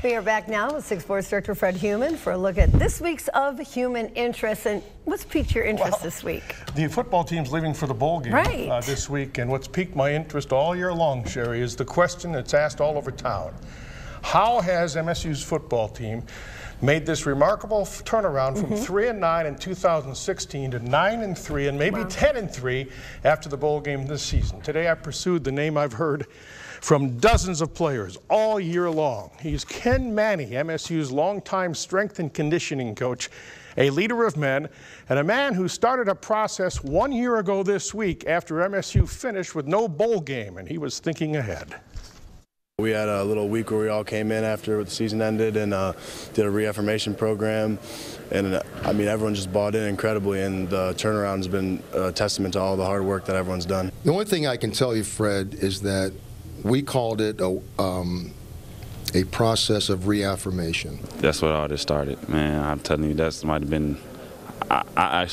We are back now with 6 Sports Director Fred Heumann for a look at this week's of Human Interest. And what's piqued your interest this week? The football team's leaving for the bowl game this week, and what's piqued my interest all year long, Sherry, is the question that's asked all over town. How has MSU's football team made this remarkable turnaround from 3-9 in 2016 to 9-3 and maybe 10-3 after the bowl game this season? Today I pursued the name I've heard from dozens of players all year long. He's Ken Manny, MSU's longtime strength and conditioning coach, a leader of men, and a man who started a process 1 year ago this week after MSU finished with no bowl game, and he was thinking ahead. We had a little week where we all came in after the season ended and did a reaffirmation program. And I mean, everyone just bought in incredibly, and the turnaround has been a testament to all the hard work that everyone's done. The only thing I can tell you, Fred, is that we called it a process of reaffirmation. That's what all this started, man. I'm telling you, that might have been. I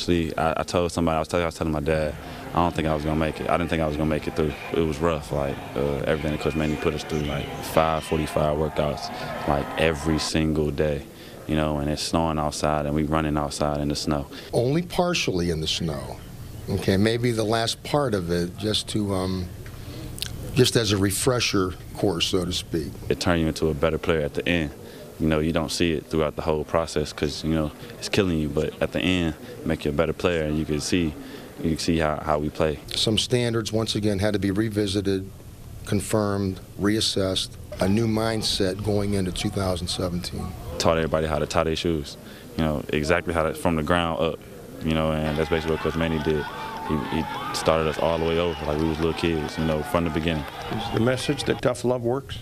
told somebody, I was telling my dad, I don't think I was gonna make it. I didn't think I was gonna make it through. It was rough, like everything that Coach Manny put us through, like 5:45 workouts, like every single day, you know. And it's snowing outside, and we running outside in the snow. Only partially in the snow. Okay, maybe the last part of it, just as a refresher course, so to speak. It turned you into a better player at the end. You know, you don't see it throughout the whole process because, you know, it's killing you. But at the end, make you a better player, and you can see how we play. Some standards, once again, had to be revisited, confirmed, reassessed, a new mindset going into 2017. Taught everybody how to tie their shoes, you know, exactly how to, from the ground up, you know, and that's basically what Coach Manny did. He started us all the way over like we was little kids, you know, from the beginning. Is the message that tough love works?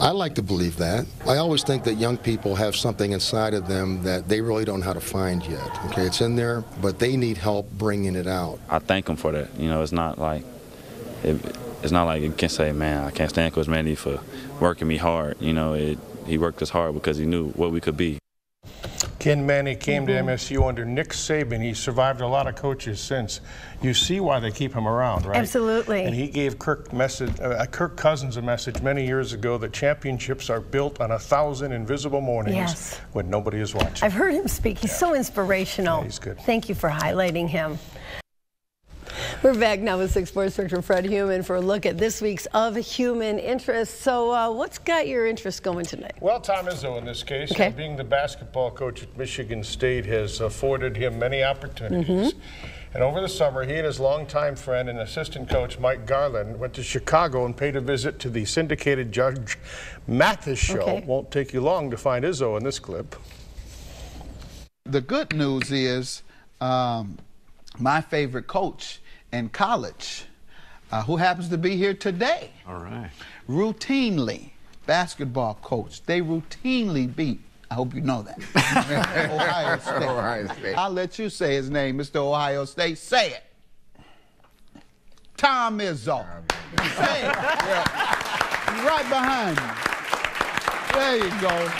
I like to believe that. I always think that young people have something inside of them that they really don't know how to find yet. Okay, it's in there, but they need help bringing it out. I thank them for that. You know, it's not like you can say, man, I can't stand Coach Manny for working me hard. You know, he worked us hard because he knew what we could be. Ken Manny came to MSU under Nick Saban. He survived a lot of coaches since. You see why they keep him around, right? Absolutely. And he gave Kirk Cousins a message many years ago that championships are built on 1,000 invisible mornings when nobody is watching. I've heard him speak. He's so inspirational. Yeah, he's good. Thank you for highlighting him. We're back now with 6 Sports Director Fred Heumann for a look at this week's of Human Interest. So what's got your interest going tonight? Well, Tom Izzo in this case, being the basketball coach at Michigan State, has afforded him many opportunities. And over the summer, he and his longtime friend and assistant coach, Mike Garland, went to Chicago and paid a visit to the syndicated Judge Mathis show. Won't take you long to find Izzo in this clip. The good news is my favorite coach in college, who happens to be here today. All right. Routinely, basketball coach, they routinely beat, I hope you know that, Ohio State. Ohio State. I'll let you say his name, Mr. Ohio State. Say it. Tom Izzo. Say it. Right behind you. There you go.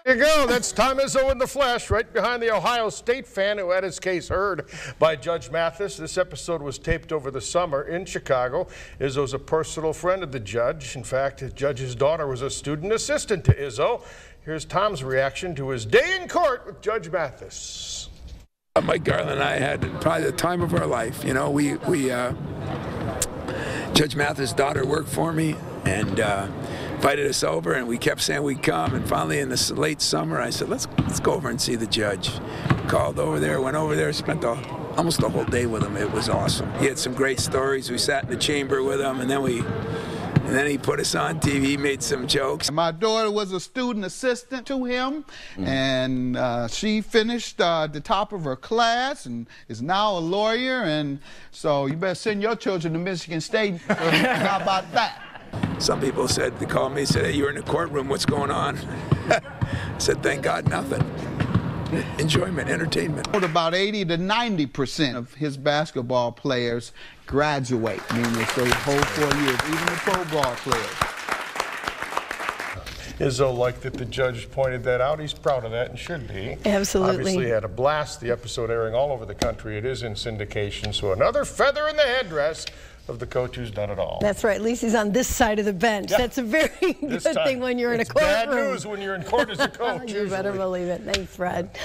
There you go. That's Tom Izzo in the flesh, right behind the Ohio State fan who had his case heard by Judge Mathis. This episode was taped over the summer in Chicago. Izzo's a personal friend of the judge. In fact, the judge's daughter was a student assistant to Izzo. Here's Tom's reaction to his day in court with Judge Mathis. Mike Garland and I had probably the time of our life. You know, Judge Mathis' daughter worked for me and invited us over, and we kept saying we'd come. And finally, in the late summer, I said, let's go over and see the judge. Called over there, went over there, spent almost the whole day with him. It was awesome. He had some great stories. We sat in the chamber with him, and then he put us on TV. He made some jokes. My daughter was a student assistant to him, and she finished the top of her class and is now a lawyer. And so you better send your children to Michigan State. How about that? Some people said, they called me and said, hey, you're in the courtroom, what's going on? I said, thank God, nothing. Enjoyment, entertainment. About 80 to 90% of his basketball players graduate, meaning it's the whole 4 years, even the pro ball players. Izzo liked that the judge pointed that out. He's proud of that and should be. Absolutely. Obviously had a blast. The episode airing all over the country. It is in syndication. So another feather in the headdress of the coach who's done it all. That's right. At least he's on this side of the bench. Yeah. That's a very good thing when you're in a courtroom. Bad news when you're in court as a coach. You better believe it. Thanks, Fred.